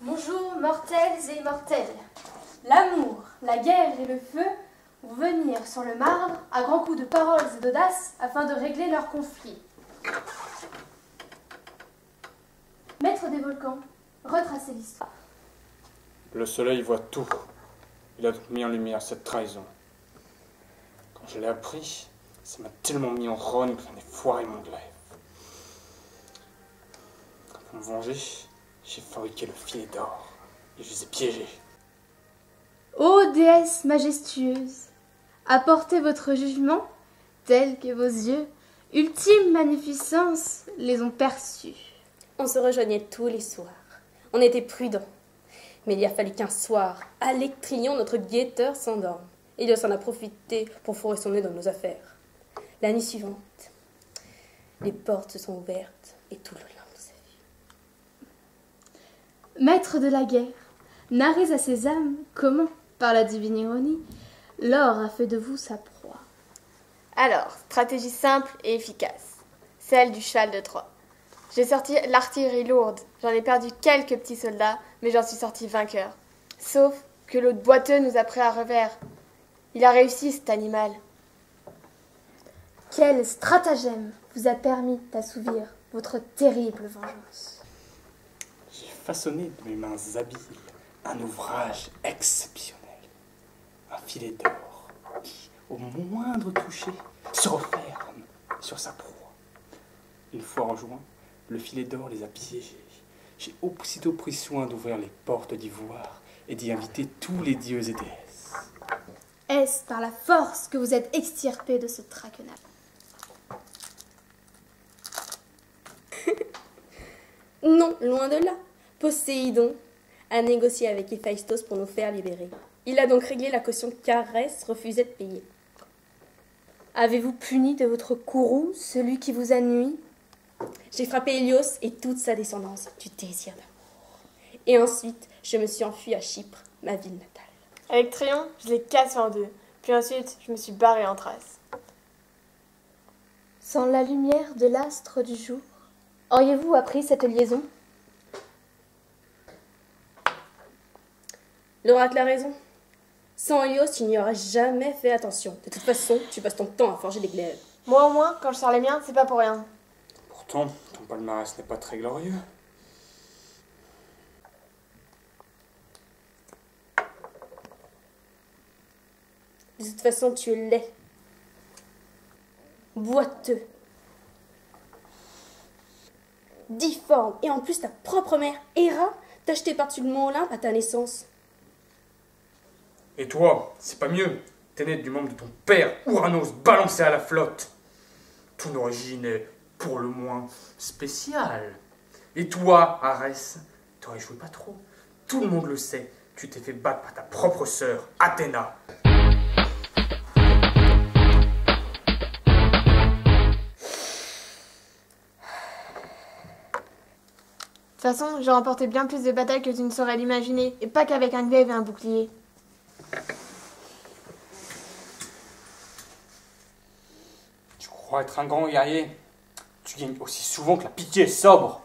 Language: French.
Bonjour, mortels et immortels. L'amour, la guerre et le feu vont venir sur le marbre à grands coups de paroles et d'audace afin de régler leurs conflits. Maître des volcans, retracez l'histoire. Le soleil voit tout. Il a donc mis en lumière cette trahison. Quand je l'ai appris, ça m'a tellement mis en rogne que j'en ai foiré mon glaive. Pour me venger, j'ai fabriqué le filet d'or et je les ai piégés. Ô déesse majestueuse, apportez votre jugement tel que vos yeux, ultime magnificence, les ont perçus. On se rejoignait tous les soirs. On était prudents. Mais il a fallu qu'un soir, Alectryon, notre guetteur, s'endorme. Hélios en a profité pour fourrer son nez dans nos affaires. La nuit suivante, les portes se sont ouvertes et tout le long de sa vie. Maître de la guerre, narrez à ces âmes comment, par la divine ironie, l'or a fait de vous sa proie. Alors, stratégie simple et efficace, celle du cheval de Troie. J'ai sorti l'artillerie lourde, j'en ai perdu quelques petits soldats, mais j'en suis sorti vainqueur. Sauf que l'autre boiteux nous a pris à revers. Il a réussi, cet animal. Quel stratagème vous a permis d'assouvir votre terrible vengeance? J'ai façonné de mes mains habiles un ouvrage exceptionnel. Un filet d'or qui, au moindre toucher, se referme sur sa proie. Une fois rejoint, le filet d'or les a piégés. J'ai aussitôt pris soin d'ouvrir les portes d'ivoire et d'y inviter tous les dieux et déesses. Est-ce par la force que vous êtes extirpé de ce traquenard? Non, loin de là. Poséidon a négocié avec Héphaïstos pour nous faire libérer. Il a donc réglé la caution qu'Arès refusait de payer. Avez-vous puni de votre courroux celui qui vous a nui? J'ai frappé Hélios et toute sa descendance du désir d'amour. Et ensuite, je me suis enfuie à Chypre, ma ville natale. Avec Triomphe, je l'ai cassé en deux. Puis ensuite, je me suis barré en Thrace. Sans la lumière de l'astre du jour, auriez-vous appris cette liaison? L'oracle a raison. Sans Hélios, tu n'y aurais jamais fait attention. De toute façon, tu passes ton temps à forger des glaives. Moi au moins, quand je sors les miens, c'est pas pour rien. Pourtant, ton palmarès n'est pas très glorieux. De toute façon, tu es laid. Boiteux. Difforme. Et en plus, ta propre mère, Héra, t'a jeté par-dessus le mont Olympe à ta naissance. Et toi, c'est pas mieux. T'es né du membre de ton père, Ouranos, balancé à la flotte. Ton origine est, pour le moins, spéciale. Et toi, Arès, t'aurais joué pas trop. Tout le monde le sait. Tu t'es fait battre par ta propre sœur, Athéna. De toute façon, j'ai remporté bien plus de batailles que tu ne saurais l'imaginer, et pas qu'avec un glaive et un bouclier. Tu crois être un grand guerrier? Tu gagnes aussi souvent que la pitié est sobre.